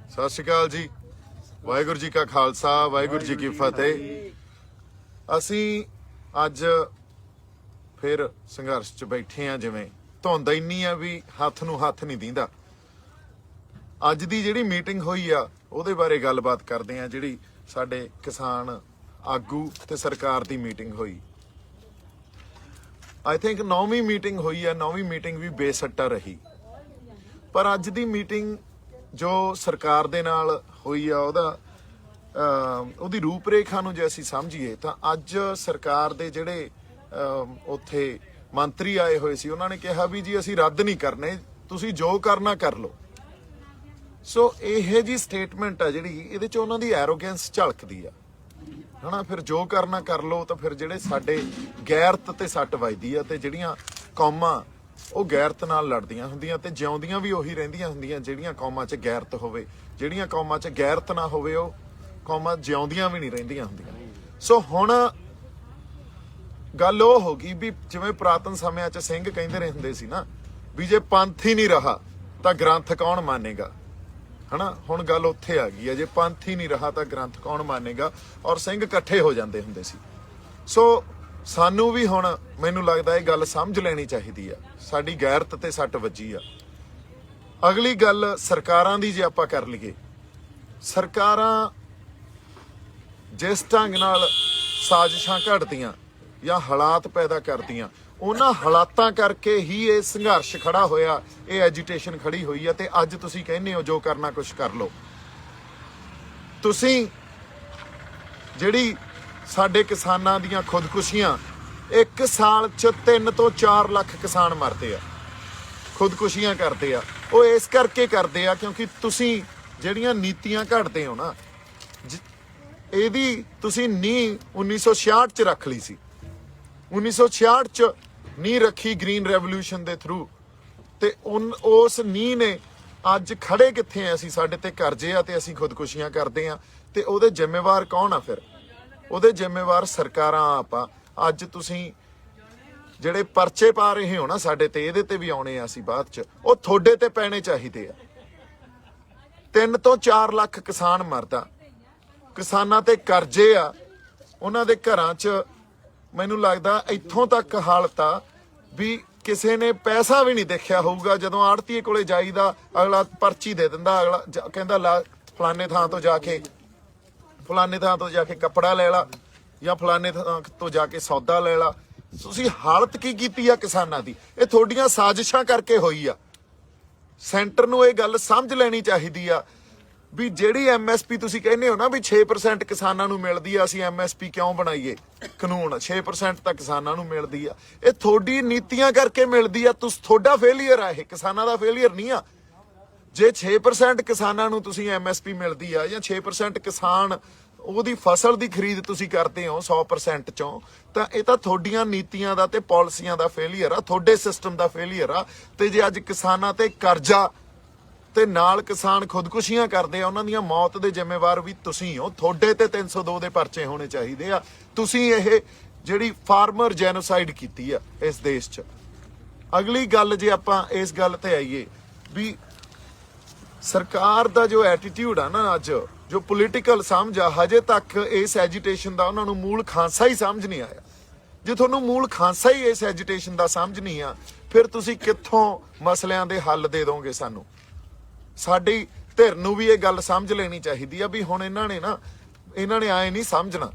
सत श्री अकाल जी। वाहिगुरू जी का खालसा वाहिगुरू जी की फतेह। असी अज फिर संघर्ष च बैठे हैं। जिवें धुंद इन्नी आ भी हथ नूं हथ नहीं दींदा। अज दी जिहड़ी मीटिंग हुई आ ਉਹਦੇ बारे गलबात करते हैं। जिहड़ी साडे किसान आगू ते सरकार दी मीटिंग हुई, आई थिंक 9वीं मीटिंग हुई है। 9वीं मीटिंग भी बेसट्टा रही, पर अज दी मीटिंग जो सरकार दे नाल हुई आ ਉਹਦੀ रूपरेखा ਨੂੰ ਜੇ ਅਸੀਂ ਸਮਝੀਏ ਤਾਂ ਅੱਜ ਸਰਕਾਰ ਦੇ ਜਿਹੜੇ ਉੱਥੇ ਮੰਤਰੀ ਆਏ ਹੋਏ ਸੀ ਉਹਨਾਂ ਨੇ ਕਿਹਾ ਵੀ ਜੀ ਅਸੀਂ ਰੱਦ ਨਹੀਂ ਕਰਨੇ, ਤੁਸੀਂ ਜੋ ਕਰਨਾ ਕਰ ਲਓ। ਸੋ ਇਹ ਜੀ ਸਟੇਟਮੈਂਟ ਆ ਜਿਹੜੀ ਇਹਦੇ ਚ ਉਹਨਾਂ ਦੀ ਐਰੋਗੈਂਸ ਝਲਕਦੀ ਆ, ਹਨਾ। ਫਿਰ ਜੋ ਕਰਨਾ ਕਰ ਲਓ ਤਾਂ ਫਿਰ ਜਿਹੜੇ ਸਾਡੇ ਗੈਰਤ ਤੇ ਸੱਟ ਵੱਜਦੀ ਆ ਤੇ ਜਿਹੜੀਆਂ ਕੌਮਾਂ ਉਹ ਗੈਰਤ ਨਾਲ ਲੜਦੀਆਂ ਹੁੰਦੀਆਂ ਤੇ ਜਿਉਂਦੀਆਂ ਵੀ ਉਹੀ ਰਹਿੰਦੀਆਂ ਹੁੰਦੀਆਂ ਜਿਹੜੀਆਂ ਕੌਮਾਂ 'ਚ ਗੈਰਤ ਹੋਵੇ। ਜਿਹੜੀਆਂ ਕੌਮਾਂ 'ਚ ਗੈਰਤ ਨਾ ਹੋਵੇ ਉਹ ਕੌਮਾਂ ਜਿਉਂਦੀਆਂ ਵੀ ਨਹੀਂ ਰਹਿੰਦੀਆਂ ਹੁੰਦੀਆਂ। ਸੋ ਹੁਣ ਗੱਲ ਉਹ ਹੋ ਗਈ ਵੀ ਜਿਵੇਂ ਪੁਰਾਤਨ ਸਮਿਆਂ 'ਚ ਸਿੰਘ ਕਹਿੰਦੇ ਰਹਿੰਦੇ ਸੀ ਨਾ ਵੀ ਜੇ ਪੰਥ ਹੀ ਨਹੀਂ ਰਹਾ ਤਾਂ ਗ੍ਰੰਥ ਕੌਣ ਮੰਨੇਗਾ, ਹਨਾ। ਹੁਣ ਗੱਲ ਉੱਥੇ ਆ ਗਈ ਹੈ, ਜੇ ਪੰਥ ਹੀ ਨਹੀਂ ਰਹਾ ਤਾਂ ਗ੍ਰੰਥ ਕੌਣ ਮੰਨੇਗਾ, ਔਰ ਸਿੰਘ ਇਕੱਠੇ ਹੋ ਜਾਂਦੇ ਹੁੰਦੇ ਸੀ। ਸੋ ਸਾਨੂੰ ਵੀ ਹੁਣ ਮੈਨੂੰ ਲੱਗਦਾ ਇਹ ਗੱਲ ਸਮਝ ਲੈਣੀ ਚਾਹੀਦੀ ਆ, ਸਾਡੀ ਗੈਰਤ ਤੇ ਸੱਟ ਵੱਜੀ ਆ। ਅਗਲੀ ਗੱਲ ਸਰਕਾਰਾਂ ਦੀ ਜੇ ਆਪਾਂ ਕਰ ਲਈਏ, ਸਰਕਾਰਾਂ ਜਿਸ ਢੰਗ ਨਾਲ ਸਾਜ਼ਿਸ਼ਾਂ ਘੜਦੀਆਂ ਜਾਂ ਹਾਲਾਤ ਪੈਦਾ ਕਰਦੀਆਂ, ਉਹਨਾਂ ਹਾਲਾਤਾਂ ਕਰਕੇ ਹੀ ਇਹ ਸੰਘਰਸ਼ ਖੜਾ ਹੋਇਆ, ਇਹ ਐਜੀਟੇਸ਼ਨ ਖੜੀ ਹੋਈ ਹੈ। ਤੇ ਅੱਜ ਤੁਸੀਂ ਕਹਿੰਦੇ ਹੋ ਜੋ ਕਰਨਾ ਕੁਛ ਕਰ ਲਓ। ਤੁਸੀਂ ਜਿਹੜੀ ਸਾਡੇ ਕਿਸਾਨਾਂ ਦੀਆਂ ਖੁਦਕੁਸ਼ੀਆਂ, ਇੱਕ ਸਾਲ 'ਚ 3 ਤੋਂ 4 ਲੱਖ ਕਿਸਾਨ ਮਰਦੇ ਆ, ਖੁਦਕੁਸ਼ੀਆਂ ਕਰਦੇ ਆ। ਉਹ ਇਸ ਕਰਕੇ ਕਰਦੇ ਆ ਕਿਉਂਕਿ ਤੁਸੀਂ ਜਿਹੜੀਆਂ ਨੀਤੀਆਂ ਘੜਦੇ ਹੋ ਨਾ, ਇਹਦੀ ਤੁਸੀਂ ਨੀਂਹ 1966 'ਚ ਰੱਖ ਲਈ ਸੀ। 1966 'ਚ ਨੀਂਹ ਰੱਖੀ ਗ੍ਰੀਨ ਰੈਵੋਲੂਸ਼ਨ ਦੇ ਥਰੂ, ਤੇ ਉਸ ਨੀਂਹ ਨੇ ਅੱਜ ਖੜੇ ਕਿੱਥੇ ਆ ਅਸੀਂ? ਸਾਡੇ ਤੇ ਕਰਜ਼ੇ ਆ ਤੇ ਅਸੀਂ ਖੁਦਕੁਸ਼ੀਆਂ ਕਰਦੇ ਆ। ਤੇ ਉਹਦੇ ਜ਼ਿੰਮੇਵਾਰ ਕੌਣ ਆ? ਫਿਰ ਉਹਦੇ ਜ਼ਿੰਮੇਵਾਰ ਸਰਕਾਰਾਂ ਆਪਾਂ। ਅੱਜ ਤੁਸੀਂ ਜਿਹੜੇ ਪਰਚੇ ਪਾ ਰਹੇ ਹੋ ਨਾ ਸਾਡੇ ਤੇ, ਇਹਦੇ ਤੇ ਵੀ ਆਉਣੇ ਆ ਅਸੀਂ ਬਾਅਦ 'ਚ, ਉਹ ਤੁਹਾਡੇ ਤੇ ਪੈਣੇ ਚਾਹੀਦੇ ਆ। 3 ਤੋਂ 4 ਲੱਖ ਕਿਸਾਨ ਮਰਦਾ, ਕਿਸਾਨਾਂ ਤੇ ਕਰਜ਼ੇ ਆ, ਉਹਨਾਂ ਦੇ ਘਰਾਂ 'ਚ ਮੈਨੂੰ ਲੱਗਦਾ ਇੱਥੋਂ ਤੱਕ ਹਾਲਤ ਆ ਵੀ ਕਿਸੇ ਨੇ ਪੈਸਾ ਵੀ ਨਹੀਂ ਦੇਖਿਆ ਹੋਊਗਾ। ਜਦੋਂ ਆੜਤੀਏ ਕੋਲੇ ਜਾਈਦਾ, ਅਗਲਾ ਪਰਚੀ ਦੇ ਦਿੰਦਾ, ਅਗਲਾ ਕਹਿੰਦਾ ਲਾ ਫਲਾਨੇ ਥਾਂ ਤੋਂ ਜਾ ਕੇ ਕੱਪੜਾ ਲੈ ਲਾ ਜਾਂ ਫਲਾਨੇ ਥਾਂ ਤੋਂ ਜਾ ਕੇ ਸੌਦਾ ਲੈ ਲਾ। ਤੁਸੀਂ ਹਾਲਤ ਕੀ ਕੀਤੀ ਆ ਕਿਸਾਨਾਂ ਦੀ? ਇਹ ਤੁਹਾਡੀਆਂ ਸਾਜ਼ਿਸ਼ਾਂ ਕਰਕੇ ਹੋਈ ਆ। ਸੈਂਟਰ ਨੂੰ ਇਹ ਗੱਲ ਸਮਝ ਲੈਣੀ ਚਾਹੀਦੀ ਆ ਵੀ ਜਿਹੜੀ MSP ਤੁਸੀਂ ਕਹਿੰਦੇ ਹੋ ਨਾ ਵੀ 6% ਕਿਸਾਨਾਂ ਨੂੰ ਮਿਲਦੀ ਆ, ਅਸੀਂ MSP ਕਿਉਂ ਬਣਾਈਏ ਕਾਨੂੰਨ? 6% ਤਾਂ ਕਿਸਾਨਾਂ ਨੂੰ ਮਿਲਦੀ ਆ, ਇਹ ਤੁਹਾਡੀ ਨੀਤੀਆਂ ਕਰਕੇ ਮਿਲਦੀ ਆ। ਤੁਹਾਡਾ ਫੇਲੀਅਰ ਆ, ਇਹ ਕਿਸਾਨਾਂ ਦਾ ਫੇਲੀਅਰ ਨਹੀਂ ਆ। ਜੇ 6% ਕਿਸਾਨਾਂ ਨੂੰ ਤੁਸੀਂ MSP ਮਿਲਦੀ ਆ ਜਾਂ 6% ਕਿਸਾਨ ਉਹਦੀ ਫਸਲ ਦੀ ਖਰੀਦ ਤੁਸੀਂ ਕਰਦੇ ਹੋ 100% ਚੋਂ, ਤਾਂ ਇਹ ਤਾਂ ਤੁਹਾਡੀਆਂ ਨੀਤੀਆਂ ਦਾ ਤੇ ਪਾਲਿਸੀਆਂ ਦਾ ਫੇਲੀਅਰ ਆ, ਤੁਹਾਡੇ ਸਿਸਟਮ ਦਾ ਫੇਲੀਅਰ ਆ। ਤੇ ਜੇ ਅੱਜ ਕਿਸਾਨਾਂ ਤੇ ਕਰਜ਼ਾ ਤੇ ਨਾਲ ਕਿਸਾਨ ਖੁਦਕੁਸ਼ੀਆਂ ਕਰਦੇ ਆ, ਉਹਨਾਂ ਦੀਆਂ ਮੌਤ ਦੇ ਜ਼ਿੰਮੇਵਾਰ ਵੀ ਤੁਸੀਂ ਹੋ। ਤੁਹਾਡੇ ਤੇ 302 ਦੇ ਪਰਚੇ ਹੋਣੇ ਚਾਹੀਦੇ ਆ। ਤੁਸੀਂ ਇਹ ਜਿਹੜੀ ਫਾਰਮਰ ਜੈਨੋਸਾਈਡ ਕੀਤੀ ਆ ਇਸ ਦੇਸ਼ 'ਚ। ਅਗਲੀ ਗੱਲ ਜੇ ਆਪਾਂ ਇਸ ਗੱਲ ਤੇ ਆਈਏ ਵੀ ਸਰਕਾਰ ਦਾ ਜੋ ਐਟੀਟਿਊਡ ਆ ਨਾ, ਅੱਜ ਜੋ ਪੋਲੀਟੀਕਲ ਸਮਝ ਆ, ਹਜੇ ਤੱਕ ਇਸ ਐਜੀਟੇਸ਼ਨ ਦਾ ਉਹਨਾਂ ਨੂੰ ਮੂਲ ਖਾਂਸਾ ਹੀ ਸਮਝ ਨਹੀਂ ਆਇਆ। ਜੇ ਤੁਹਾਨੂੰ ਮੂਲ ਖਾਂਸਾ ਹੀ ਇਸ ਐਜੀਟੇਸ਼ਨ ਦਾ ਸਮਝ ਨਹੀਂ ਆ, ਫਿਰ ਤੁਸੀਂ ਕਿੱਥੋਂ ਮਸਲਿਆਂ ਦੇ ਹੱਲ ਦੇ ਦੋਗੇ ਸਾਨੂੰ? ਸਾਡੀ ਧਿਰ ਨੂੰ ਵੀ ਇਹ ਗੱਲ ਸਮਝ ਲੈਣੀ ਚਾਹੀਦੀ ਆ ਵੀ ਹੁਣ ਇਹਨਾਂ ਨੇ ਆਏ ਨਹੀਂ ਸਮਝਣਾ।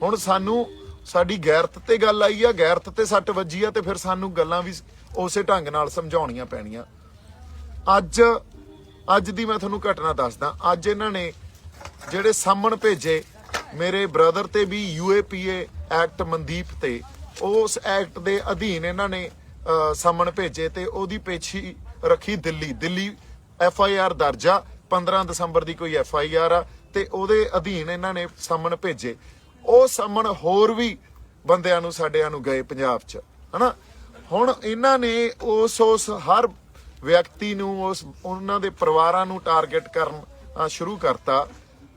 ਹੁਣ ਸਾਨੂੰ ਸਾਡੀ ਗੈਰਤ ਤੇ ਗੱਲ ਆਈ ਆ, ਗੈਰਤ ਤੇ ਸੱਟ ਵੱਜੀ ਆ, ਤੇ ਫਿਰ ਸਾਨੂੰ ਗੱਲਾਂ ਵੀ ਉਸੇ ਢੰਗ ਨਾਲ ਸਮਝਾਉਣੀਆਂ ਪੈਣੀਆਂ। ਅੱਜ ਦੀ ਮੈਂ ਤੁਹਾਨੂੰ ਘਟਨਾ ਦੱਸਦਾ। ਅੱਜ ਇਹਨਾਂ ਨੇ ਜਿਹੜੇ ਸਾਹਮਣ ਭੇਜੇ ਮੇਰੇ ਬ੍ਰਦਰ ਤੇ ਵੀ UAPA ਐਕਟ ਮਨਦੀਪ ਤੇ, ਉਸ ਐਕਟ ਦੇ ਅਧੀਨ ਇਹਨਾਂ ਨੇ ਸਾਹਮਣ ਭੇਜੇ ਤੇ ਉਹਦੀ ਪੇਸ਼ੀ ਰੱਖੀ ਦਿੱਲੀ FIR ਦਰਜ ਆ। 15 ਦਸੰਬਰ ਦੀ ਕੋਈ FIR ਆ ਤੇ ਉਹਦੇ ਅਧੀਨ ਇਹਨਾਂ ਨੇ ਸਾਹਮਣ ਭੇਜੇ। ਉਹ ਸਾਹਮਣ ਹੋਰ ਵੀ ਬੰਦਿਆਂ ਨੂੰ ਸਾਡਿਆਂ ਨੂੰ ਗਏ ਪੰਜਾਬ 'ਚ, ਹਨਾ। ਹੁਣ ਇਹਨਾਂ ਨੇ ਉਸ ਹਰ ਵਿਅਕਤੀ ਨੂੰ ਉਹਨਾਂ ਦੇ ਪਰਿਵਾਰਾਂ ਨੂੰ ਟਾਰਗੇਟ ਕਰਨ ਸ਼ੁਰੂ ਕਰਤਾ,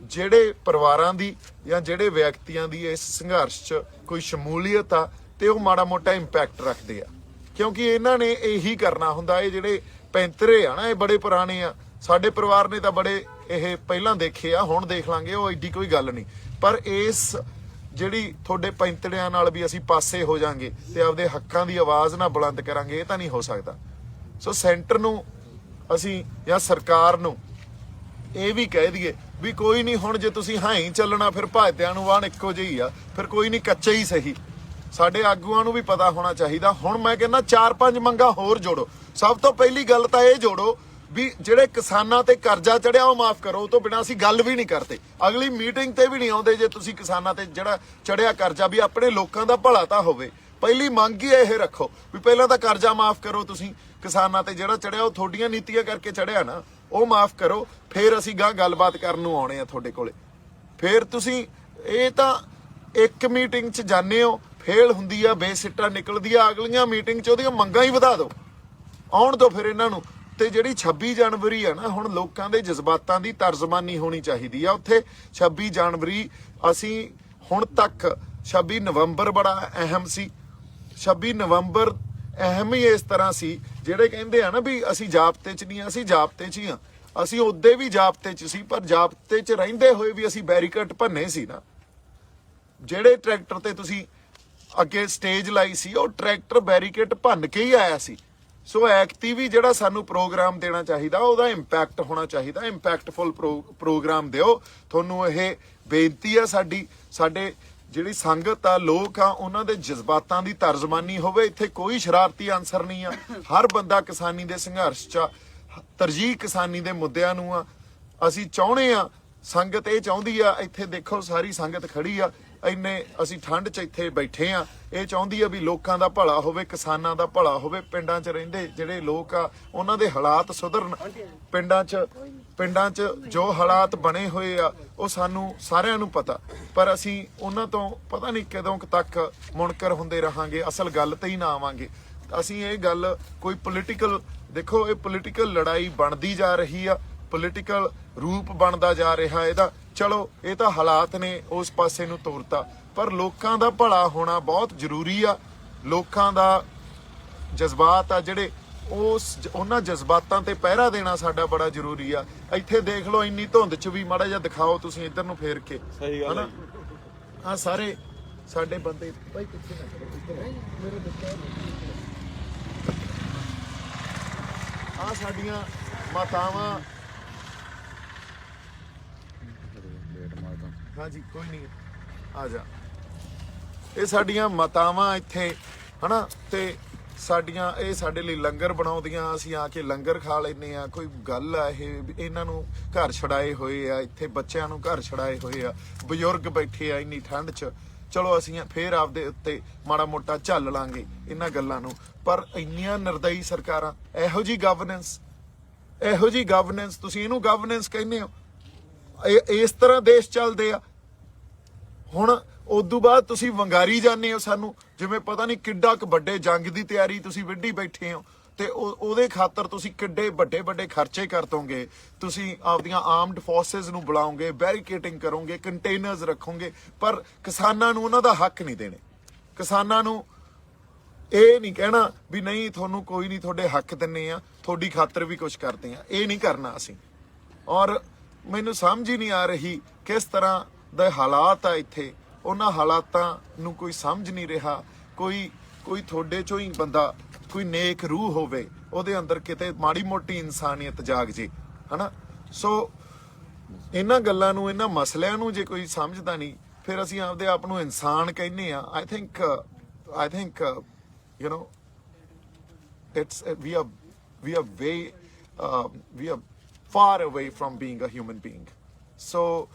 ਜਿਹੜੇ ਪਰਿਵਾਰਾਂ ਦੀ ਜਾਂ ਜਿਹੜੇ ਵਿਅਕਤੀਆਂ ਦੀ ਇਸ ਸੰਘਰਸ਼ 'ਚ ਕੋਈ ਸ਼ਮੂਲੀਅਤ ਆ ਤੇ ਉਹ ਮਾੜਾ ਮੋਟਾ ਇੰਪੈਕਟ ਰੱਖਦੇ ਆ। ਕਿਉਂਕਿ ਇਹਨਾਂ ਨੇ ਇਹੀ ਕਰਨਾ ਹੁੰਦਾ। ਇਹ ਜਿਹੜੇ ਪੈਂਤਰੇ ਆ ਨਾ, ਇਹ ਬੜੇ ਪੁਰਾਣੇ ਆ। ਸਾਡੇ ਪਰਿਵਾਰ ਨੇ ਤਾਂ ਬੜੇ ਇਹ ਪਹਿਲਾਂ ਦੇਖੇ ਆ, ਹੁਣ ਦੇਖ ਲਾਂਗੇ, ਉਹ ਐਡੀ ਕੋਈ ਗੱਲ ਨਹੀਂ। ਪਰ ਇਸ ਜਿਹੜੀ ਤੁਹਾਡੇ ਪੈਂਤੜਿਆਂ ਨਾਲ ਵੀ ਅਸੀਂ ਪਾਸੇ ਹੋ ਜਾਾਂਗੇ ਤੇ ਆਪਦੇ ਹੱਕਾਂ ਦੀ ਆਵਾਜ਼ ਨਾ ਬੁਲੰਦ ਕਰਾਂਗੇ, ਇਹ ਤਾਂ ਨਹੀਂ ਹੋ ਸਕਦਾ। ਸੋ ਸੈਂਟਰ ਨੂੰ ਅਸੀਂ ਜਾਂ ਸਰਕਾਰ ਨੂੰ ਇਹ ਵੀ ਕਹਿ ਦਈਏ ਵੀ ਕੋਈ ਨਹੀਂ, ਹੁਣ ਜੇ ਤੁਸੀਂ ਹਾਂ ਹੀ ਚੱਲਣਾ ਫਿਰ ਭਾਜਦਿਆਂ ਨੂੰ ਵਾਹਣ ਇੱਕੋ ਜਿਹੀ ਆ, ਫਿਰ ਕੋਈ ਨਹੀਂ, ਕੱਚੇ ਹੀ ਸਹੀ। ਸਾਡੇ ਆਗੂਆਂ ਨੂੰ ਵੀ ਪਤਾ ਹੋਣਾ ਚਾਹੀਦਾ। ਹੁਣ ਮੈਂ ਕਹਿੰਦਾ 4-5 ਮੰਗਾਂ ਹੋਰ ਜੋੜੋ। ਸਭ ਤੋਂ ਪਹਿਲੀ ਗੱਲ ਤਾਂ ਇਹ ਜੋੜੋ ਵੀ ਜਿਹੜੇ ਕਿਸਾਨਾਂ ਤੇ ਕਰਜ਼ਾ ਚੜਿਆ ਉਹ ਮਾਫ ਕਰੋ। ਉਹ ਤੋਂ ਬਿਨਾਂ ਅਸੀਂ ਗੱਲ ਵੀ ਨਹੀਂ ਕਰਦੇ, ਅਗਲੀ ਮੀਟਿੰਗ ਤੇ ਵੀ ਨਹੀਂ ਆਉਂਦੇ ਜੇ ਤੁਸੀਂ ਕਿਸਾਨਾਂ ਤੇ ਜਿਹੜਾ ਚੜਿਆ ਕਰਜ਼ਾ, ਵੀ ਆਪਣੇ ਲੋਕਾਂ ਦਾ ਭਲਾ ਤਾਂ ਹੋਵੇ। ਪਹਿਲੀ ਮੰਗ ਹੀ ਇਹ ਰੱਖੋ ਵੀ ਪਹਿਲਾਂ ਤਾਂ ਕਰਜ਼ਾ ਮਾਫ ਕਰੋ ਤੁਸੀਂ, ਕਿਸਾਨਾਂ ਤੇ ਜਿਹੜਾ ਚੜਿਆ ਉਹ ਤੁਹਾਡੀਆਂ ਨੀਤੀਆਂ ਕਰਕੇ ਚੜਿਆ ਨਾ, ਉਹ ਮਾਫ ਕਰੋ। ਫਿਰ ਅਸੀਂ ਗੱਲਬਾਤ ਕਰਨ ਨੂੰ ਆਉਣੇ ਆ ਤੁਹਾਡੇ ਕੋਲੇ। ਫਿਰ ਤੁਸੀਂ ਇਹ ਤਾਂ ਇੱਕ ਮੀਟਿੰਗ 'ਚ ਜਾਂਦੇ ਹੋ, ਫੇਲ ਹੁੰਦੀ ਆ, ਬੇਸਿੱਟਾ ਨਿਕਲਦੀ ਆ, ਅਗਲੀਆਂ ਮੀਟਿੰਗ 'ਚ ਉਹਦੀਆਂ ਮੰਗਾਂ ਹੀ ਵਧਾ ਦਿਓ, ਆਉਣ ਦਿਓ ਫਿਰ ਇਹਨਾਂ ਨੂੰ। ਤੇ ਜਿਹੜੀ 26 ਜਨਵਰੀ ਆ ਨਾ, ਹੁਣ ਲੋਕਾਂ ਦੇ ਜਜ਼ਬਾਤਾਂ ਦੀ ਤਰਜਮਾਨੀ ਹੋਣੀ ਚਾਹੀਦੀ ਆ ਉੱਥੇ। 26 ਜਨਵਰੀ ਅਸੀਂ ਹੁਣ ਤੱਕ 26 ਨਵੰਬਰ ਬੜਾ ਅਹਿਮ ਸੀ। 26 ਨਵੰਬਰ ਅਹਿਮ ਹੀ ਇਸ ਤਰ੍ਹਾਂ ਸੀ, ਜਿਹੜੇ ਕਹਿੰਦੇ ਆ ਨਾ ਵੀ ਅਸੀਂ ਜਾਬਤੇ 'ਚ ਨਹੀਂ, ਅਸੀਂ ਜਾਬਤੇ 'ਚ ਹੀ ਆ। ਅਸੀਂ ਉਦੋਂ ਵੀ ਜਾਬਤੇ 'ਚ ਸੀ, ਪਰ ਜਾਬਤੇ 'ਚ ਰਹਿੰਦੇ ਹੋਏ ਵੀ ਅਸੀਂ ਬੈਰੀਕੇਡ ਭੰਨੇ ਸੀ ਨਾ। ਜਿਹੜੇ ਟਰੈਕਟਰ ਤੇ ਤੁਸੀਂ ਅੱਗੇ ਸਟੇਜ ਲਾਈ ਸੀ, ਉਹ ਟਰੈਕਟਰ ਬੈਰੀਕੇਡ ਭੰਨ ਕੇ ਹੀ ਆਇਆ ਸੀ। ਸੋ ਐਕਟੀ ਵੀ ਜਿਹੜਾ ਸਾਨੂੰ ਪ੍ਰੋਗਰਾਮ ਦੇਣਾ ਚਾਹੀਦਾ, ਉਹਦਾ ਇੰਪੈਕਟ ਹੋਣਾ ਚਾਹੀਦਾ। ਇੰਪੈਕਟਫੁਲ ਪ੍ਰੋਗਰਾਮ ਦਿਓ। ਤੁਹਾਨੂੰ ਇਹ ਬੇਨਤੀ ਆ ਸਾਡੀ। ਸਾਡੇ ਜਿਹੜੀ ਸੰਗਤ ਆ, ਲੋਕ ਆ, ਉਹਨਾਂ ਦੇ ਜਜ਼ਬਾਤਾਂ ਦੀ ਤਰਜਮਾਨੀ ਹੋਵੇ। ਇੱਥੇ ਕੋਈ ਸ਼ਰਾਰਤੀ ਅਨਸਰ ਨਹੀਂ ਆ। ਹਰ ਬੰਦਾ ਕਿਸਾਨੀ ਦੇ ਸੰਘਰਸ਼ 'ਚ ਆ, ਤਰਜੀਹ ਕਿਸਾਨੀ ਦੇ ਮੁੱਦਿਆਂ ਨੂੰ ਆ। ਅਸੀਂ ਚਾਹੁੰਦੇ ਆ, ਸੰਗਤ ਇਹ ਚਾਹੁੰਦੀ ਆ। ਇੱਥੇ ਦੇਖੋ ਸਾਰੀ ਸੰਗਤ ਖੜੀ ਆ, ਇੰਨੇ ਅਸੀਂ ਠੰਡ 'ਚ ਇੱਥੇ ਬੈਠੇ ਆ। ਇਹ ਚਾਹੁੰਦੀ ਆ ਵੀ ਲੋਕਾਂ ਦਾ ਭਲਾ ਹੋਵੇ, ਕਿਸਾਨਾਂ ਦਾ ਭਲਾ ਹੋਵੇ। ਪਿੰਡਾਂ 'ਚ ਰਹਿੰਦੇ ਜਿਹੜੇ ਲੋਕ ਆ, ਉਹਨਾਂ ਦੇ ਹਾਲਾਤ ਸੁਧਰਨ। ਪਿੰਡਾਂ 'ਚ ਜੋ ਹਾਲਾਤ ਬਣੇ ਹੋਏ ਆ, ਉਹ ਸਾਨੂੰ ਸਾਰਿਆਂ ਨੂੰ ਪਤਾ, ਪਰ ਅਸੀਂ ਉਹਨਾਂ ਤੋਂ ਪਤਾ ਨਹੀਂ ਕਦੋਂ ਤੱਕ ਮੁਨਕਰ ਹੁੰਦੇ ਰਹਾਂਗੇ, ਅਸਲ ਗੱਲ ਤੇ ਹੀ ਨਾ ਆਵਾਂਗੇ। ਅਸੀਂ ਇਹ ਗੱਲ ਕੋਈ ਪੋਲੀਟੀਕਲ, ਦੇਖੋ ਇਹ ਪੋਲੀਟੀਕਲ ਲੜਾਈ ਬਣਦੀ ਜਾ ਰਹੀ ਆ, ਪੋਲੀਟੀਕਲ ਰੂਪ ਬਣਦਾ ਜਾ ਰਿਹਾ ਇਹਦਾ। ਚਲੋ ਇਹ ਤਾਂ ਹਾਲਾਤ ਨੇ ਉਸ ਪਾਸੇ ਨੂੰ ਤੋਰਤਾ, ਪਰ ਲੋਕਾਂ ਦਾ ਭਲਾ ਹੋਣਾ ਬਹੁਤ ਜ਼ਰੂਰੀ ਆ। ਲੋਕਾਂ ਦਾ ਜਜ਼ਬਾਤ ਆ ਜਿਹੜੇ, ਉਹਨਾਂ ਜਜ਼ਬਾਤਾਂ ਤੇ ਪਹਿਰਾ ਦੇਣਾ ਸਾਡਾ ਬੜਾ ਜ਼ਰੂਰੀ ਆ। ਇੱਥੇ ਦੇਖ ਲਓ, ਇੰਨੀ ਧੁੰਦ 'ਚ ਵੀ ਮਾੜਾ ਜਿਹਾ ਦਿਖਾਓ ਤੁਸੀਂ ਇੱਧਰ ਨੂੰ ਫੇਰ ਕੇ, ਹਨਾ। ਆ ਸਾਰੇ ਸਾਡੇ ਬੰਦੇ ਭਾਈ ਪਿੱਛੇ ਨਾ ਕਰੋ, ਮੇਰੇ ਬੱਚੇ ਆ ਸਾਡੀਆਂ ਮਾਤਾਵਾਂ। ਹਾਂਜੀ ਕੋਈ ਨਹੀਂ, ਆ ਜਾ। ਇਹ ਸਾਡੀਆਂ ਮਾਤਾਵਾਂ ਇੱਥੇ, ਹਨਾ, ਤੇ ਸਾਡੀਆਂ ਇਹ ਸਾਡੇ ਲਈ ਲੰਗਰ ਬਣਾਉਂਦੀਆਂ। ਅਸੀਂ ਆ ਕੇ ਲੰਗਰ ਖਾ ਲੈਂਦੇ ਆ। ਕੋਈ ਗੱਲ ਆ ਇਹ, ਇਹਨਾਂ ਨੂੰ ਘਰ ਛੜਾਏ ਹੋਏ ਆ, ਇੱਥੇ ਬੱਚਿਆਂ ਨੂੰ ਘਰ ਛੜਾਏ ਹੋਏ ਆ, ਬਜ਼ੁਰਗ ਬੈਠੇ ਆ ਇੰਨੀ ਠੰਡ 'ਚ। ਚਲੋ ਅਸੀਂ ਫੇਰ ਆਪਦੇ ਉੱਤੇ ਮਾੜਾ ਮੋਟਾ ਝੱਲ ਲਾਂਗੇ ਇਹਨਾਂ ਗੱਲਾਂ ਨੂੰ, ਪਰ ਇੰਨੀਆਂ ਨਿਰਦਈ ਸਰਕਾਰਾਂ, ਇਹੋ ਜੀ ਗਵਰਨੈਂਸ, ਤੁਸੀਂ ਇਹਨੂੰ ਗਵਰਨੈਂਸ ਕਹਿੰਦੇ ਹੋ? ਇਸ ਤਰ੍ਹਾਂ ਦੇਸ਼ ਚੱਲਦੇ ਆ। ਹੁਣ ਉਦੋਂ ਬਾਅਦ ਤੁਸੀਂ ਵੰਗਾਰੀ ਜਾਂਦੇ ਹੋ ਸਾਨੂੰ, ਜਿਵੇਂ ਪਤਾ ਨਹੀਂ ਕਿੱਡਾ ਕੁ ਵੱਡੇ ਜੰਗ ਦੀ ਤਿਆਰੀ ਤੁਸੀਂ ਵਿੱਢੀ ਬੈਠੇ ਹੋ, ਤੇ ਉਹਦੇ ਖਾਤਰ ਤੁਸੀਂ ਕਿੱਡੇ ਵੱਡੇ ਖਰਚੇ ਕਰ ਦੋਗੇ। ਤੁਸੀਂ ਆਪਦੀਆਂ ਆਰਮਡ ਫੋਰਸਿਸ ਨੂੰ ਬੁਲਾਓਗੇ, ਬੈਰੀਕੇਟਿੰਗ ਕਰੋਗੇ, ਕੰਟੇਨਰਸ ਰੱਖੋਗੇ, ਪਰ ਕਿਸਾਨਾਂ ਨੂੰ ਉਹਨਾਂ ਦਾ ਹੱਕ ਨਹੀਂ ਦੇਣੇ। ਕਿਸਾਨਾਂ ਨੂੰ ਇਹ ਨਹੀਂ ਕਹਿਣਾ ਵੀ ਨਹੀਂ ਤੁਹਾਨੂੰ ਕੋਈ ਨਹੀਂ, ਤੁਹਾਡੇ ਹੱਕ ਦਿੰਨੇ ਆ, ਤੁਹਾਡੀ ਖਾਤਰ ਵੀ ਕੁਝ ਕਰਦੇ ਆ। ਇਹ ਨਹੀਂ ਕਰਨਾ ਅਸੀਂ। ਔਰ ਮੈਨੂੰ ਸਮਝ ਹੀ ਨਹੀਂ ਆ ਰਹੀ ਕਿਸ ਤਰ੍ਹਾਂ ਦੇ ਹਾਲਾਤ ਆ ਇੱਥੇ। ਉਹਨਾਂ ਹਾਲਾਤਾਂ ਨੂੰ ਕੋਈ ਸਮਝ ਨਹੀਂ ਰਿਹਾ। ਕੋਈ ਤੁਹਾਡੇ ਚੋਂ ਹੀ ਬੰਦਾ, ਕੋਈ ਨੇਕ ਰੂਹ ਹੋਵੇ, ਉਹਦੇ ਅੰਦਰ ਕਿਤੇ ਮਾੜੀ ਮੋਟੀ ਇਨਸਾਨੀਅਤ ਜਾਗ ਜੇ, ਹਨਾ। ਸੋ ਇਹਨਾਂ ਗੱਲਾਂ ਨੂੰ, ਇਹਨਾਂ ਮਸਲਿਆਂ ਨੂੰ ਜੇ ਕੋਈ ਸਮਝਦਾ ਨਹੀਂ, ਫਿਰ ਅਸੀਂ ਆਪਦੇ ਆਪ ਨੂੰ ਇਨਸਾਨ ਕਹਿੰਦੇ ਆ। I think you know, we are far away from being a human being. So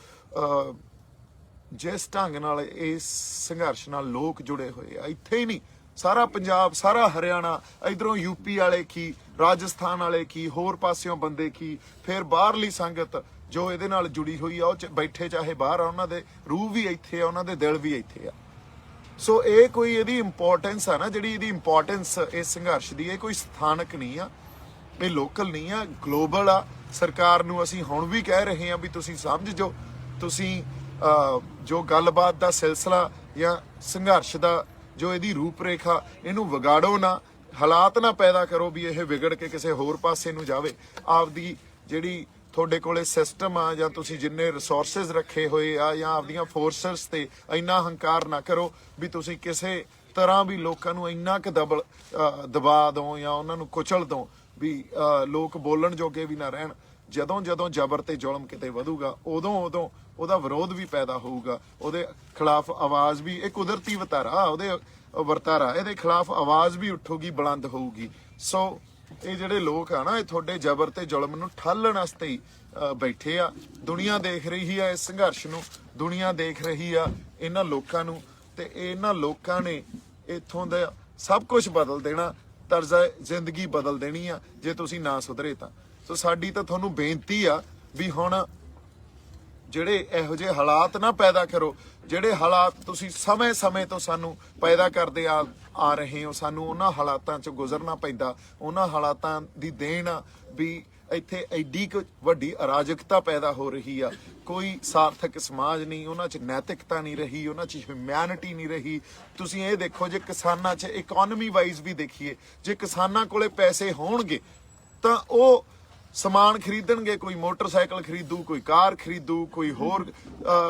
ਜਿਸ ਢੰਗ ਨਾਲ ਇਸ ਸੰਘਰਸ਼ ਨਾਲ ਲੋਕ ਜੁੜੇ ਹੋਏ ਆ, ਇੱਥੇ ਹੀ ਨਹੀਂ, ਸਾਰਾ ਪੰਜਾਬ, ਸਾਰਾ ਹਰਿਆਣਾ, ਇਧਰੋਂ ਯੂਪੀ ਵਾਲੇ ਕੀ, ਰਾਜਸਥਾਨ ਵਾਲੇ ਕੀ, ਹੋਰ ਪਾਸਿਓਂ ਬੰਦੇ ਕੀ, ਫਿਰ ਬਾਹਰਲੀ ਸੰਗਤ ਜੋ ਇਹਦੇ ਨਾਲ ਜੁੜੀ ਹੋਈ ਆ, ਉਹ ਬੈਠੇ ਚਾਹੇ ਬਾਹਰ ਆ, ਉਹਨਾਂ ਦੇ ਰੂਹ ਵੀ ਇੱਥੇ ਆ, ਉਹਨਾਂ ਦੇ ਦਿਲ ਵੀ ਇੱਥੇ ਆ। ਸੋ ਇਹ ਕੋਈ ਇਹਦੀ ਇੰਪੋਰਟੈਂਸ ਆ ਨਾ, ਜਿਹੜੀ ਇਹਦੀ ਇੰਪੋਰਟੈਂਸ ਇਸ ਸੰਘਰਸ਼ ਦੀ, ਇਹ ਕੋਈ ਸਥਾਨਕ ਨਹੀਂ ਆ, ਇਹ ਲੋਕਲ ਨਹੀਂ ਆ, ਗਲੋਬਲ ਆ। ਸਰਕਾਰ ਨੂੰ ਅਸੀਂ ਹੁਣ ਵੀ ਕਹਿ ਰਹੇ ਹਾਂ ਵੀ ਤੁਸੀਂ ਸਮਝ ਜਾਓ, ਤੁਸੀਂ ਜੋ ਗੱਲਬਾਤ ਦਾ ਸਿਲਸਿਲਾ ਜਾਂ ਸੰਘਰਸ਼ ਦਾ ਜੋ ਇਹਦੀ ਰੂਪ ਰੇਖਾ, ਇਹਨੂੰ ਵਿਗਾੜੋ ਨਾ। ਹਾਲਾਤ ਨਾ ਪੈਦਾ ਕਰੋ ਵੀ ਇਹ ਵਿਗੜ ਕੇ ਕਿਸੇ ਹੋਰ ਪਾਸੇ ਨੂੰ ਜਾਵੇ। ਆਪਦੀ ਜਿਹੜੀ ਤੁਹਾਡੇ ਕੋਲੇ ਸਿਸਟਮ ਆ ਜਾਂ ਤੁਸੀਂ ਜਿੰਨੇ ਰਿਸੋਰਸਿਸ ਰੱਖੇ ਹੋਏ ਆ ਜਾਂ ਆਪਦੀਆਂ ਫੋਰਸਸ ਤੇ ਇੰਨਾ ਹੰਕਾਰ ਨਾ ਕਰੋ ਵੀ ਤੁਸੀਂ ਕਿਸੇ ਤਰ੍ਹਾਂ ਵੀ ਲੋਕਾਂ ਨੂੰ ਇੰਨਾ ਕੁ ਦਬਾ ਦਿਓ ਜਾਂ ਉਹਨਾਂ ਨੂੰ ਕੁਚਲ ਦਿਓ ਵੀ ਲੋਕ ਬੋਲਣ ਜੋਗੇ ਵੀ ਨਾ ਰਹਿਣ। ਜਦੋਂ ਜਦੋਂ ਜ਼ਬਰ ਤੇ ਜ਼ੁਲਮ ਕਿਤੇ ਵਧੂਗਾ ਉਦੋਂ ਉਹਦਾ ਵਿਰੋਧ ਵੀ ਪੈਦਾ ਹੋਊਗਾ, ਉਹਦੇ ਖਿਲਾਫ ਆਵਾਜ਼ ਵੀ, ਇਹ ਕੁਦਰਤੀ ਵਰਤਾਰਾ ਇਹਦੇ ਖਿਲਾਫ ਆਵਾਜ਼ ਵੀ ਉੱਠੂਗੀ, ਬੁਲੰਦ ਹੋਊਗੀ। ਸੋ ਇਹ ਜਿਹੜੇ ਲੋਕ ਆ ਨਾ, ਇਹ ਤੁਹਾਡੇ ਜ਼ਬਰ ਤੇ ਜ਼ੁਲਮ ਨੂੰ ਠਾਲਣ ਵਾਸਤੇ ਹੀ ਬੈਠੇ ਆ। ਦੁਨੀਆ ਦੇਖ ਰਹੀ ਆ ਇਸ ਸੰਘਰਸ਼ ਨੂੰ, ਦੁਨੀਆ ਦੇਖ ਰਹੀ ਆ ਇਹਨਾਂ ਲੋਕਾਂ ਨੂੰ, ਤੇ ਇਹਨਾਂ ਲੋਕਾਂ ਨੇ ਇੱਥੋਂ ਦਾ ਸਭ ਕੁਝ ਬਦਲ ਦੇਣਾ, ਤਰਜ਼ਾ ਜ਼ਿੰਦਗੀ ਬਦਲ ਦੇਣੀ ਆ ਜੇ ਤੁਸੀਂ ਨਾ ਸੁਧਰੇ ਤਾਂ। ਸੋ ਸਾਡੀ ਤਾਂ ਤੁਹਾਨੂੰ ਬੇਨਤੀ ਆ ਵੀ ਹੁਣ ਜਿਹੜੇ ਇਹੋ ਜਿਹੇ ਹਾਲਾਤ ਨਾ ਪੈਦਾ ਕਰੋ, ਜਿਹੜੇ ਹਾਲਾਤ ਤੁਸੀਂ ਸਮੇਂ ਤੋਂ ਸਾਨੂੰ ਪੈਦਾ ਕਰਦੇ ਆ ਰਹੇ ਹੋ, ਸਾਨੂੰ ਉਹਨਾਂ ਹਾਲਾਤਾਂ 'ਚ ਗੁਜ਼ਰਨਾ ਪੈਂਦਾ। ਉਹਨਾਂ ਹਾਲਾਤਾਂ ਦੀ ਦੇਣ ਆ ਵੀ ਇੱਥੇ ਐਡੀ ਕੁ ਵੱਡੀ ਅਰਾਜਕਤਾ ਪੈਦਾ ਹੋ ਰਹੀ ਆ, ਕੋਈ ਸਾਰਥਕ ਸਮਾਜ ਨਹੀਂ, ਉਹਨਾਂ 'ਚ ਨੈਤਿਕਤਾ ਨਹੀਂ ਰਹੀ, ਉਹਨਾਂ 'ਚ ਹਿਊਮੈਨਿਟੀ ਨਹੀਂ ਰਹੀ। ਤੁਸੀਂ ਇਹ ਦੇਖੋ, ਜੇ ਕਿਸਾਨਾਂ 'ਚ ਇਕਨੋਮੀ ਵਾਈਜ਼ ਵੀ ਦੇਖੀਏ, ਜੇ ਕਿਸਾਨਾਂ ਕੋਲੇ ਪੈਸੇ ਹੋਣਗੇ ਤਾਂ ਉਹ ਸਮਾਨ ਖਰੀਦਣਗੇ, ਕੋਈ ਮੋਟਰਸਾਈਕਲ ਖਰੀਦੂ, ਕੋਈ ਕਾਰ ਖਰੀਦੂ, ਕੋਈ ਹੋਰ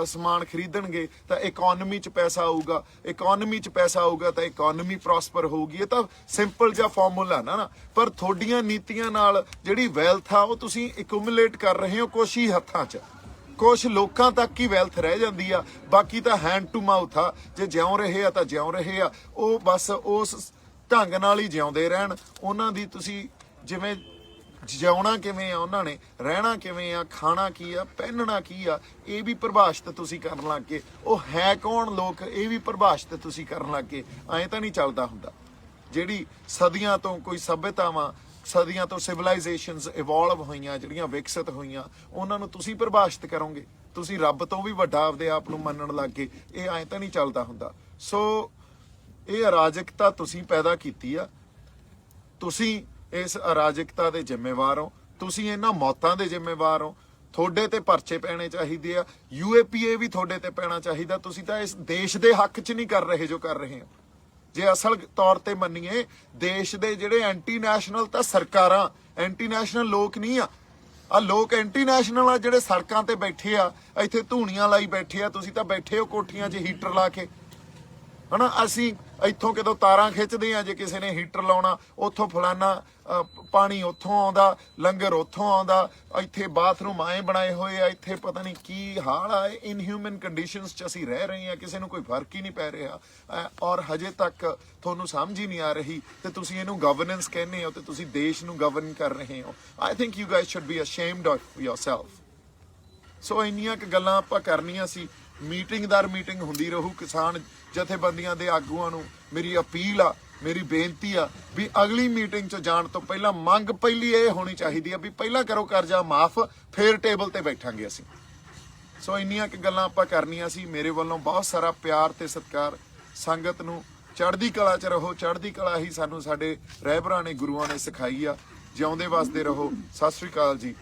ਸਮਾਨ ਖਰੀਦਣਗੇ ਤਾਂ ਇਕਨੋਮੀ 'ਚ ਪੈਸਾ ਆਊਗਾ। ਇਕਨੋਮੀ 'ਚ ਪੈਸਾ ਆਊਗਾ ਤਾਂ ਇਕਨੋਮੀ ਪ੍ਰੋਸਪਰ ਹੋਊਗੀ। ਇਹ ਤਾਂ ਸਿੰਪਲ ਜਿਹਾ ਫਾਰਮੂਲਾ ਨਾ, ਪਰ ਤੁਹਾਡੀਆਂ ਨੀਤੀਆਂ ਨਾਲ ਜਿਹੜੀ ਵੈਲਥ ਆ ਉਹ ਤੁਸੀਂ ਐਕੂਮੂਲੇਟ ਕਰ ਰਹੇ ਹੋ ਕੁਛ ਹੀ ਹੱਥਾਂ 'ਚ। ਕੁਛ ਲੋਕਾਂ ਤੱਕ ਹੀ ਵੈਲਥ ਰਹਿ ਜਾਂਦੀ ਆ, ਬਾਕੀ ਤਾਂ ਹੈਂਡ ਟੂ ਮਾਊਥ ਆ। ਜੇ ਜਿਉਂ ਰਹੇ ਆ ਤਾਂ ਜਿਉਂ ਰਹੇ ਆ, ਉਹ ਬਸ ਉਸ ਢੰਗ ਨਾਲ ਹੀ ਜਿਉਂਦੇ ਰਹਿਣ। ਉਹਨਾਂ ਦੀ ਤੁਸੀਂ ਜਿਵੇਂ ਜਿਉਣਾ ਕਿਵੇਂ ਆ, ਉਹਨਾਂ ਨੇ ਰਹਿਣਾ ਕਿਵੇਂ ਆ, ਖਾਣਾ ਕੀ ਆ, ਪਹਿਨਣਾ ਕੀ ਆ, ਇਹ ਵੀ ਪਰਿਭਾਸ਼ਿਤ ਤੁਸੀਂ ਕਰਨ ਲੱਗ ਗਏ। ਉਹ ਹੈ ਕੌਣ ਲੋਕ, ਇਹ ਵੀ ਪਰਿਭਾਸ਼ਿਤ ਤੁਸੀਂ ਕਰਨ ਲੱਗ ਗਏ। ਐਂ ਤਾਂ ਨਹੀਂ ਚੱਲਦਾ ਹੁੰਦਾ। ਜਿਹੜੀ ਸਦੀਆਂ ਤੋਂ ਕੋਈ ਸਭਿਅਤਾਵਾਂ, ਸਦੀਆਂ ਤੋਂ ਸਿਵਲਾਈਜੇਸ਼ਨਸ ਇਵੋਲਵ ਹੋਈਆਂ, ਜਿਹੜੀਆਂ ਵਿਕਸਿਤ ਹੋਈਆਂ, ਉਹਨਾਂ ਨੂੰ ਤੁਸੀਂ ਪਰਿਭਾਸ਼ਿਤ ਕਰੋਗੇ। ਤੁਸੀਂ ਰੱਬ ਤੋਂ ਵੀ ਵੱਡਾ ਆਪਦੇ ਆਪ ਨੂੰ ਮੰਨਣ ਲੱਗ ਗਏ। ਇਹ ਐਂ ਤਾਂ ਨਹੀਂ ਚੱਲਦਾ ਹੁੰਦਾ। ਸੋ ਇਹ ਅਰਾਜਕਤਾ ਤੁਸੀਂ ਪੈਦਾ ਕੀਤੀ ਆ, ਤੁਸੀਂ ਇਸ ਅਰਾਜਕਤਾ ਦੇ ਜ਼ਿੰਮੇਵਾਰ ਹੋ, ਤੁਸੀਂ ਇਹਨਾਂ ਮੌਤਾਂ ਦੇ ਜ਼ਿੰਮੇਵਾਰ ਹੋ। ਤੁਹਾਡੇ ਤੇ ਪਰਚੇ ਪੈਣੇ ਚਾਹੀਦੇ ਆ, UAPA ਵੀ ਤੁਹਾਡੇ ਤੇ ਪੈਣਾ ਚਾਹੀਦਾ। ਤੁਸੀਂ ਤਾਂ ਇਸ ਦੇਸ਼ ਦੇ ਹੱਕ 'ਚ ਨਹੀਂ ਕਰ ਰਹੇ ਜੋ ਕਰ ਰਹੇ ਹੋ। ਜੇ ਅਸਲ ਤੌਰ ਤੇ ਮੰਨੀਏ, ਦੇਸ਼ ਦੇ ਜਿਹੜੇ ਐਂਟੀ ਨੈਸ਼ਨਲ ਤਾਂ ਸਰਕਾਰਾਂ, ਐਂਟੀ ਨੈਸ਼ਨਲ ਲੋਕ ਨਹੀਂ ਆ ਲੋਕ ਐਂਟੀ ਨੈਸ਼ਨਲ ਆ ਜਿਹੜੇ ਸੜਕਾਂ ਤੇ ਬੈਠੇ ਆ, ਇੱਥੇ ਧੂਣੀਆਂ ਲਾਈ ਬੈਠੇ ਆ। ਤੁਸੀਂ ਤਾਂ ਬੈਠੇ ਹੋ ਕੋਠੀਆਂ 'ਚ ਹੀਟਰ ਲਾ ਕੇ, ਹਨਾ। ਅਸੀਂ ਇੱਥੋਂ ਕਿਤੋਂ ਤਾਰਾਂ ਖਿੱਚਦੇ ਆ, ਜੇ ਕਿਸੇ ਨੇ ਹੀਟਰ ਲਾਉਣਾ, ਉੱਥੋਂ ਫਲਾਨਾ ਪਾਣੀ ਉੱਥੋਂ ਆਉਂਦਾ, ਲੰਗਰ ਉੱਥੋਂ ਆਉਂਦਾ, ਇੱਥੇ ਬਾਥਰੂਮ ਆਏ ਬਣਾਏ ਹੋਏ ਆ, ਇੱਥੇ ਪਤਾ ਨਹੀਂ ਕੀ ਹਾਲ ਆ। ਇਨਹਿਊਮਨ ਕੰਡੀਸ਼ਨਸ 'ਚ ਅਸੀਂ ਰਹਿ ਰਹੇ ਹਾਂ, ਕਿਸੇ ਨੂੰ ਕੋਈ ਫਰਕ ਹੀ ਨਹੀਂ ਪੈ ਰਿਹਾ। ਔਰ ਹਜੇ ਤੱਕ ਤੁਹਾਨੂੰ ਸਮਝ ਹੀ ਨਹੀਂ ਆ ਰਹੀ, ਤੇ ਤੁਸੀਂ ਇਹਨੂੰ ਗਵਰਨੈਂਸ ਕਹਿੰਦੇ ਹੋ, ਤੇ ਤੁਸੀਂ ਦੇਸ਼ ਨੂੰ ਗਵਰਨ ਕਰ ਰਹੇ ਹੋ। I think you guys should be ashamed of yourself. So ਇੰਨੀਆਂ ਕੁ ਗੱਲਾਂ ਆਪਾਂ ਕਰਨੀਆਂ ਸੀ। ਮੀਟਿੰਗ ਦਰ ਮੀਟਿੰਗ ਹੁੰਦੀ ਰਹੂ। ਕਿਸਾਨ ਜਥੇਬੰਦੀਆਂ ਦੇ ਆਗੂਆਂ ਨੂੰ ਮੇਰੀ ਅਪੀਲ ਆ, ਮੇਰੀ ਬੇਨਤੀ ਆ ਵੀ ਅਗਲੀ ਮੀਟਿੰਗ 'ਚ ਜਾਣ ਤੋਂ ਪਹਿਲਾਂ ਮੰਗ ਪਹਿਲੀ ਇਹ ਹੋਣੀ ਚਾਹੀਦੀ ਆ ਵੀ ਪਹਿਲਾਂ ਕਰੋ ਕਰਜ਼ਾ ਮਾਫ, ਫੇਰ ਟੇਬਲ ਤੇ ਬੈਠਾਂਗੇ ਅਸੀਂ। ਸੋ ਇੰਨੀਆਂ ਕੁ ਗੱਲਾਂ ਆਪਾਂ ਕਰਨੀਆਂ ਸੀ। ਮੇਰੇ ਵੱਲੋਂ ਬਹੁਤ ਸਾਰਾ ਪਿਆਰ ਤੇ ਸਤਿਕਾਰ। ਸੰਗਤ ਨੂੰ ਚੜ੍ਹਦੀ ਕਲਾ 'ਚ ਰਹੋ। ਚੜ੍ਹਦੀ ਕਲਾ ਹੀ ਸਾਨੂੰ ਸਾਡੇ ਰਹਿਬਰਾਂ ਨੇ, ਗੁਰੂਆਂ ਨੇ ਸਿਖਾਈ ਆ। ਜਿਉਂਦੇ ਵਸਦੇ ਰਹੋ। ਸਤਿ ਸ੍ਰੀ ਅਕਾਲ ਜੀ।